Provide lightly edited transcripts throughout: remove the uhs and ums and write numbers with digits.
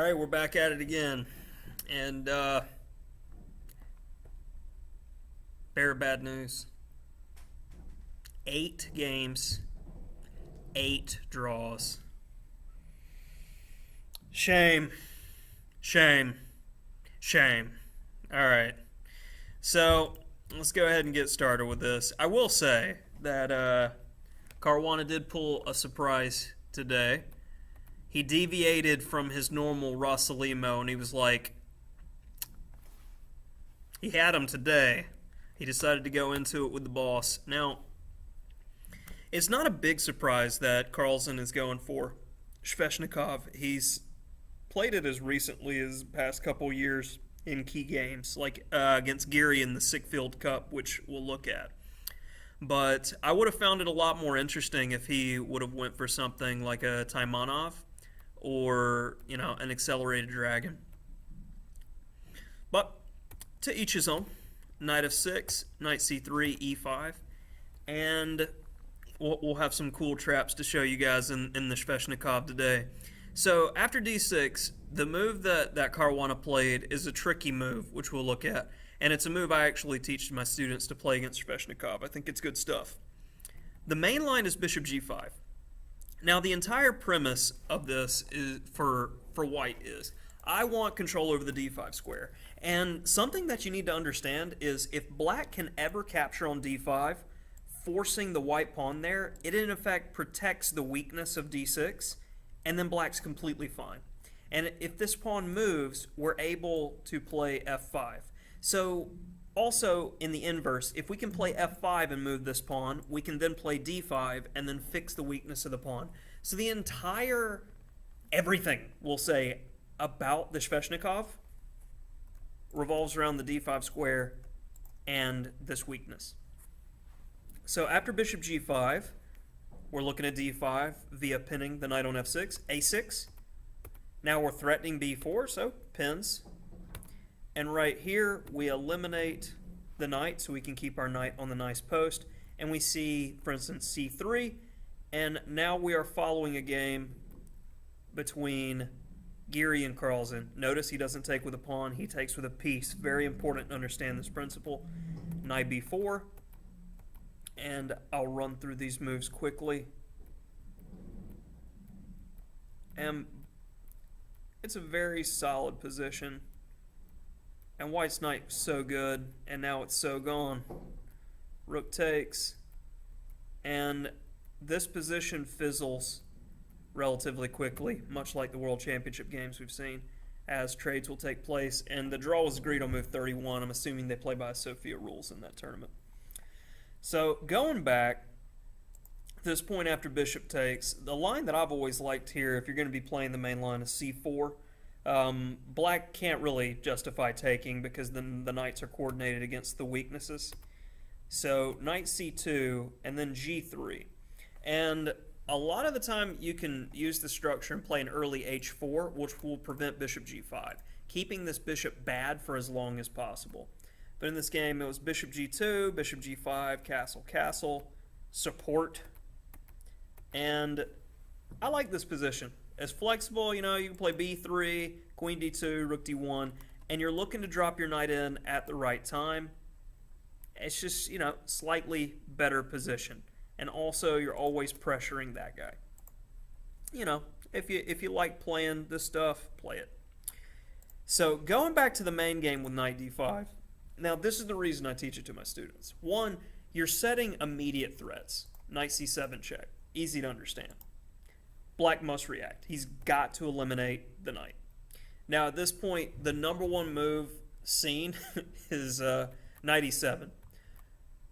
right, we're back at it again. And bear bad news. 8 games, 8 draws. Shame. Shame. Shame. All right. So, let's go ahead and get started with this. I will say that Caruana did pull a surprise today. He deviated from his normal Rossalimo, and he was like, he had him today. He decided to go into it with the boss. Now, it's not a big surprise that Carlsen is going for Sveshnikov. He's played it as recently as the past couple years in key games, like against Geary in the Sickfield Cup, which we'll look at. But I would have found it a lot more interesting if he would have went for something like a Taimanov or, an accelerated dragon. But to each his own. Knight f6, knight c3, e5, and we'll have some cool traps to show you guys in the Sveshnikov today. So after d6, the move that Caruana played is a tricky move, which we'll look at. And it's a move I actually teach my students to play against Sveshnikov. I think it's good stuff. The main line is bishop g5. Now, the entire premise of this is for white is I want control over the d5 square. And something that you need to understand is if black can ever capture on d5, forcing the white pawn there, it in effect protects the weakness of d6, and then black's completely fine. And if this pawn moves, we're able to play f5. So also in the inverse, if we can play f5 and move this pawn, we can then play d5 and then fix the weakness of the pawn. So the entire everything, we'll say, about the Sveshnikov revolves around the d5 square and this weakness. So after bishop g5, we're looking at d5 via pinning the knight on f6, a6. Now we're threatening b4, so pins. And right here, we eliminate the knight so we can keep our knight on the nice post. And we see, for instance, c3. And now we are following a game between Geary and Carlsen. Notice he doesn't take with a pawn, he takes with a piece. Very important to understand this principle. Knight b4. And I'll run through these moves quickly. And it's a very solid position. And white's knight's so good, and now it's so gone. Rook takes. And this position fizzles relatively quickly, much like the World Championship games we've seen, as trades will take place. And the draw was agreed on move 31. I'm assuming they play by Sophia rules in that tournament. So going back, this point after bishop takes, the line that I've always liked here, if you're going to be playing the main line, is c4. Black can't really justify taking because then the knights are coordinated against the weaknesses. So knight c2 and then g3. And a lot of the time you can use the structure and play an early h4, which will prevent bishop g5, keeping this bishop bad for as long as possible. But in this game, it was bishop g2, bishop g5, castle, castle, support. And I like this position. It's flexible, you can play b3, queen d2, rook d1, and you're looking to drop your knight in at the right time. It's just, slightly better position. And also, you're always pressuring that guy. If you like playing this stuff, play it. So, going back to the main game with knight d5, now this is the reason I teach it to my students. One, you're setting immediate threats. Knight c7 check. Easy to understand. Black must react. He's got to eliminate the knight. Now, at this point, the number one move seen is knight e7.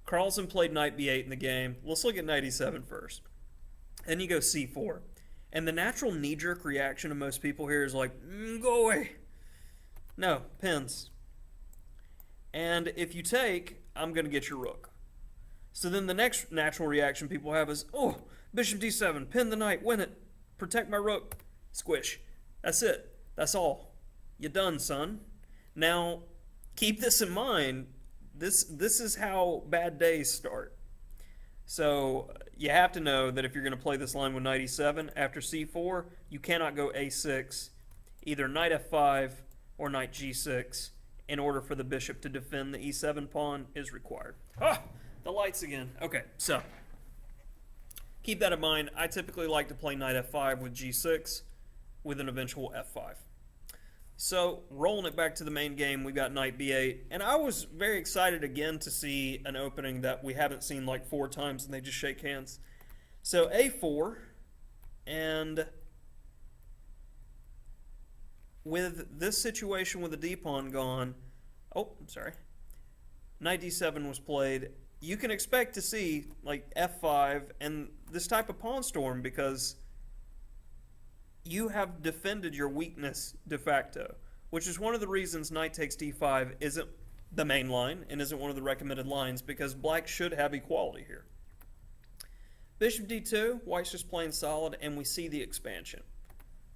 Carlsen played knight b8 in the game. Let's look at knight e7 first. Then you go c4. And the natural knee-jerk reaction of most people here is like, go away. No, pins. And if you take, I'm going to get your rook. So then the next natural reaction people have is, oh, bishop d7, pin the knight, win it, protect my rook, squish. That's it. That's all. You're done, son. Now, keep this in mind. This is how bad days start. So you have to know that if you're going to play this line with knight e7 after c4, you cannot go a6 either knight f5 or knight g6 in order for the bishop to defend the e7 pawn is required. Ah, the lights again. Okay, so keep that in mind. I typically like to play knight f5 with g6 with an eventual f5. So rolling it back to the main game, we got knight b8, and I was very excited again to see an opening that we haven't seen like 4 times, and they just shake hands. So a4, and with this situation with the d-pawn gone, oh, I'm sorry, knight d7 was played. You can expect to see like f5 and this type of pawn storm because you have defended your weakness de facto, which is one of the reasons knight takes d5 isn't the main line and isn't one of the recommended lines, because black should have equality here. Bishop d2, white's just playing solid, and we see the expansion.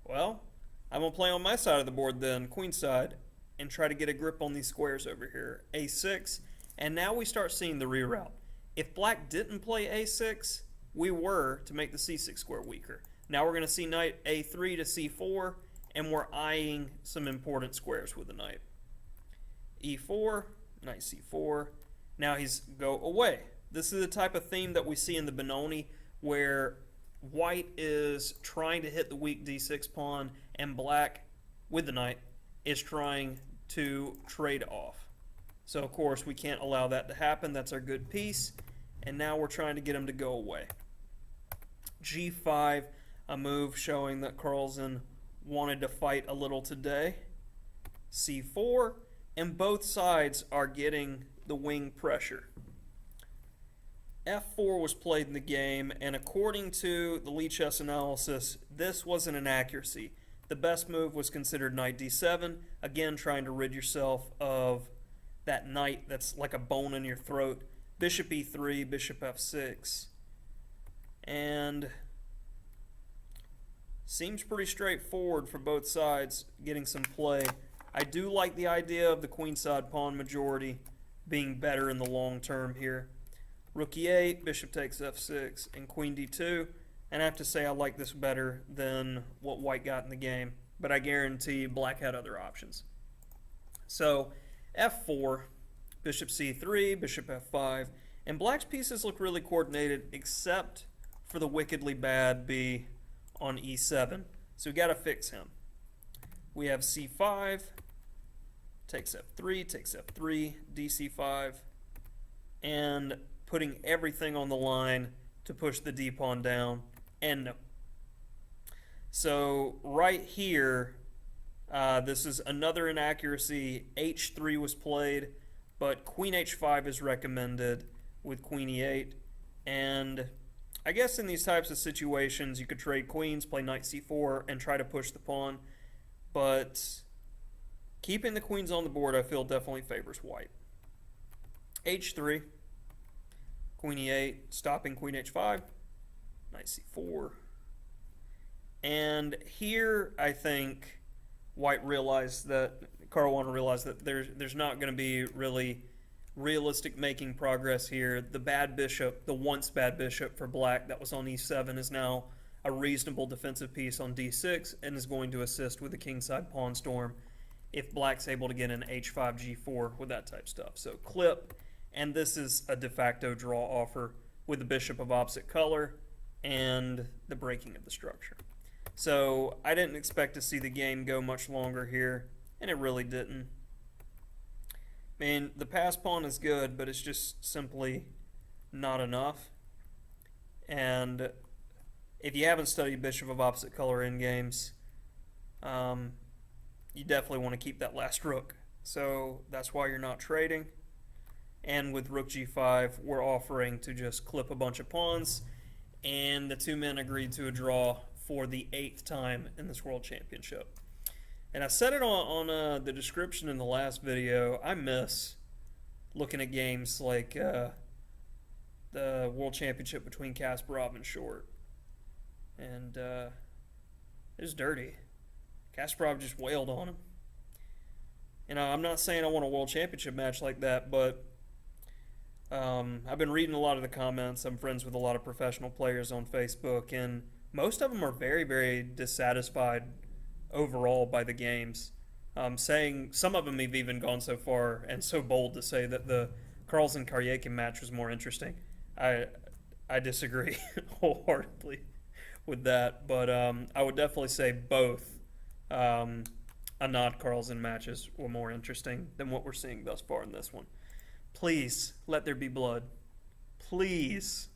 Well, I'm going to play on my side of the board then, queen side, and try to get a grip on these squares over here. a6, and now we start seeing the reroute. If black didn't play a6, we were to make the c6 square weaker. Now we're going to see knight a3 to c4, and we're eyeing some important squares with the knight. e4, knight c4. Now he's go away. This is the type of theme that we see in the Benoni, where white is trying to hit the weak d6 pawn, and black, with the knight, is trying to trade off. So, of course, we can't allow that to happen. That's our good piece. And now we're trying to get him to go away. g5, a move showing that Carlsen wanted to fight a little today. c4, and both sides are getting the wing pressure. f4 was played in the game, and according to the Lee chess analysis, this wasn't an accuracy. The best move was considered knight d7, again trying to rid yourself of that knight that's like a bone in your throat. Bishop e3, bishop f6, and seems pretty straightforward for both sides getting some play. I do like the idea of the queenside pawn majority being better in the long term here. Rook e8, bishop takes f6, and queen d2. And I have to say I like this better than what white got in the game, but I guarantee black had other options. So f4, bishop c3, bishop f5, and black's pieces look really coordinated except for the wickedly bad b on e7. So we got to fix him. We have c5, takes f3, dc5, and putting everything on the line to push the d pawn down, and no. So right here, this is another inaccuracy. h3 was played, but queen h5 is recommended with queen e8, and I guess in these types of situations you could trade queens, play knight c4, and try to push the pawn, but keeping the queens on the board I feel definitely favors white. h3, queen e8, stopping queen h5, knight c4, and here I think white realized that, Caruana realized that there's not going to be really realistic making progress here. The bad bishop, the once bad bishop for black that was on e7 is now a reasonable defensive piece on d6 and is going to assist with the kingside pawn storm if black's able to get an h5, g4 with that type stuff. So clip, and this is a de facto draw offer with the bishop of opposite color and the breaking of the structure. So I didn't expect to see the game go much longer here, and it really didn't. I mean, the pass pawn is good, but it's just simply not enough. And if you haven't studied bishop of opposite color in games, you definitely want to keep that last rook. So that's why you're not trading. And with rook g5, we're offering to just clip a bunch of pawns, and the two men agreed to a draw for the 8th time in this World Championship. And I said it on the description in the last video, I miss looking at games like the World Championship between Kasparov and Short. And it was dirty. Kasparov just wailed on him. And I'm not saying I want a World Championship match like that, but I've been reading a lot of the comments. I'm friends with a lot of professional players on Facebook, and most of them are very, very dissatisfied overall by the games. Saying some of them have even gone so far and so bold to say that the Carlsen Karyakin match was more interesting. I disagree wholeheartedly with that, but I would definitely say both Anand Carlsen matches were more interesting than what we're seeing thus far in this one. Please let there be blood. Please.